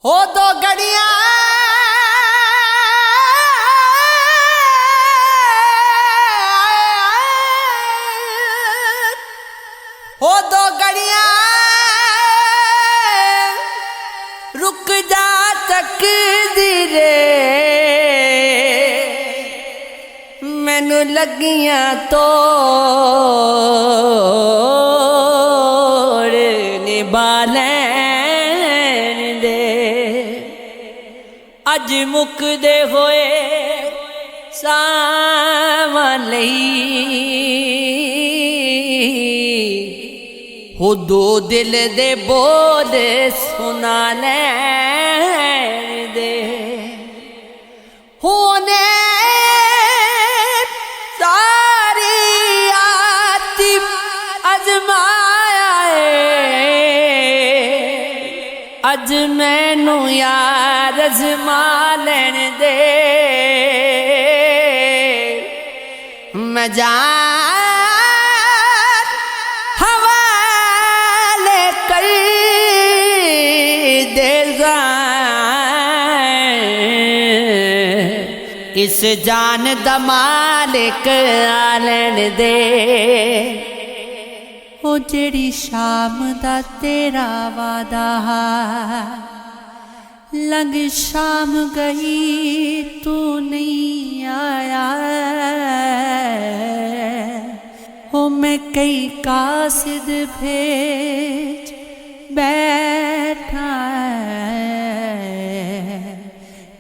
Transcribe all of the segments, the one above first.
हो दो घड़ियां हो दो घड़ियां रुक जा तकदीरे मैनू लगियां तोड़ निभा लैन दे अज मुकदे होए सावां लई हो दो दिल दे बोल सुना लैन दे होने सारी आती अजमाया अज मैनू यार अजमा लैन दे मैं जान हवाले कर देगा इस जान दा मालिक आलण दे ओ जेड़ी शाम दा तेरा वादा लंघ शाम गई तू नहीं आया ओ मैं कई कासिद भेज बैठा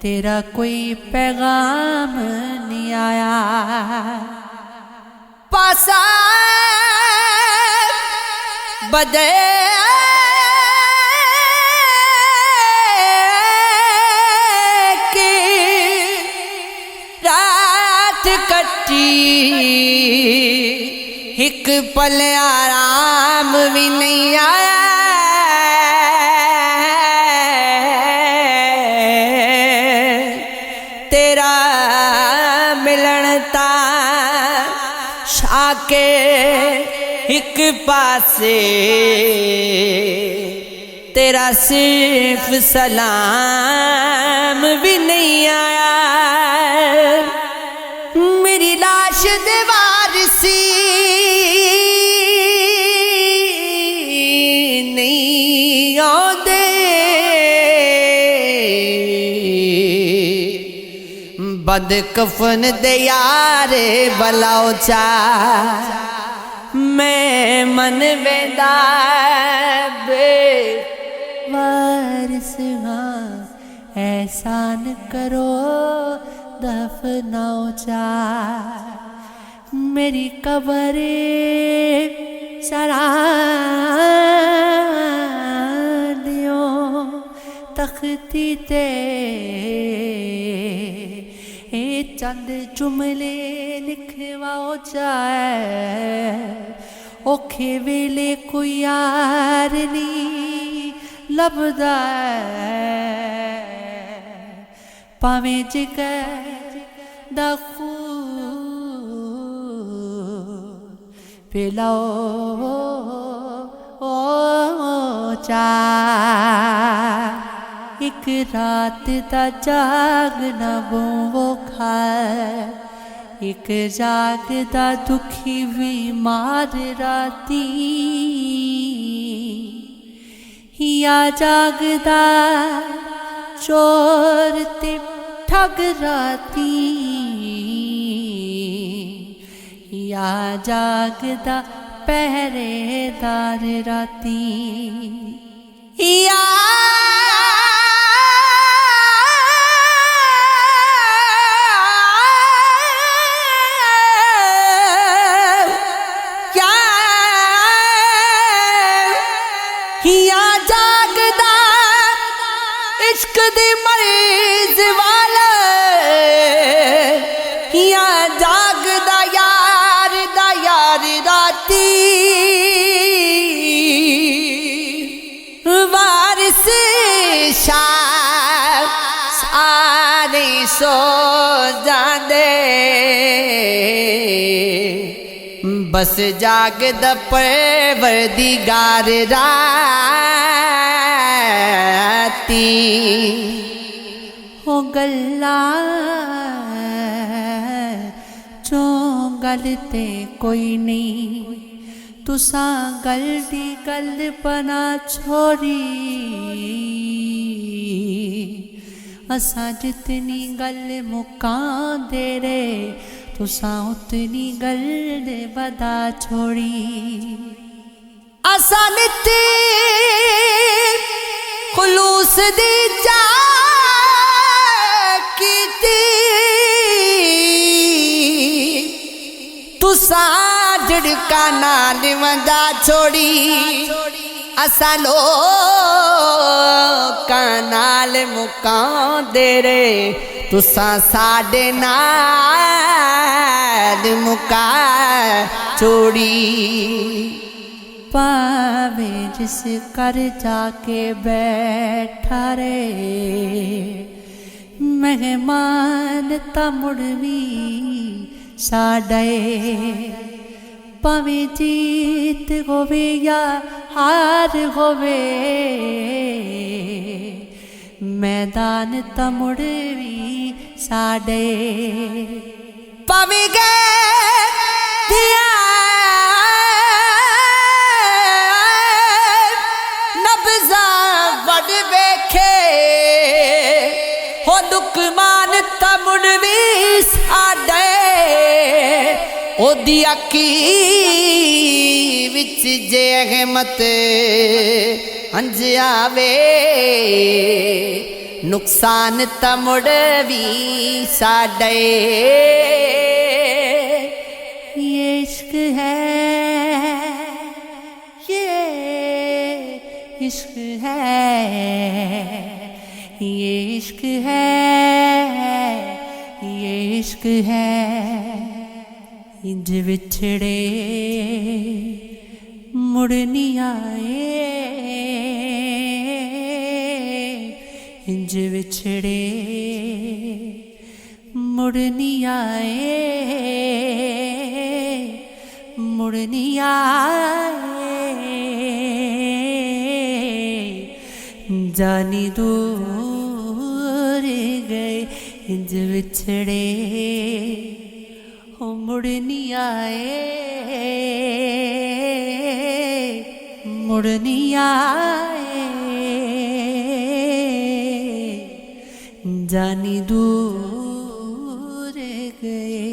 तेरा कोई पैगाम नहीं आया पासा बदे की रात कटी एक पल आराम भी नहीं आया तेरा मिलन ता शाके एक पासे तेरा सिर्फ सलाम भी नहीं आया मेरी लाश दीवार सी नहीं आउंदे बद कफन दे यारे बलाओ चा मैं मन वेदा बेवारिस हाँ एहसान करो दफनाओ चा मेरी कब्र सरा दियो तख्ती ते चंद जुमले लिखवाओ जाए औखे वेले कोई यार नहीं लभदा भावें जिगर दा खून पिलाओ चा एक रात दा जागना वो खा एक जागदा दुखी भी मार राती या जागदा चोर ते ठग राती या जागदा पहरेदार राती या जागदा इश्क दी मरीज वाला या जागदा यार राती वारिस शाह सारे सो जांदे बस जागदा परवरदिगार रात ती हो गल्ला चो गल ते कोई नहीं तुसा गल दी गल बना छोड़ी असा जितनी गल मुकां दे रे तुसा उतनी गल दे बदा छोड़ी असा नित्ती खुलूस दी जा कीती तुसा झड़का नाल वंदा छोड़ी असा लोकां नाल मुकां दे रे तुसा साडे नाल मुका छोड़ी पावे जिस कर जाके बैठा रे मेहमान ता मुड़वी साडे पावे जीत होवे या हार होवे मैदान ता मुड़वी साडे पावे गए दिया नब्ज़ा वड वेखे हो दुकमान ता मुड़वी साडे ओदी अखी विच जे रहमत हंज आवे नुकसान त मुड़वी साडे ये इश्क है ये इश्क है ये इश्क है ये इश्क है इंज विछड़े मुड़नी आए इंज विछड़े मुड़नी आए मुड़नी आए जानी दूर गए इंज विछड़े मुड़नी आए मुड़नी आए जानी दूर गए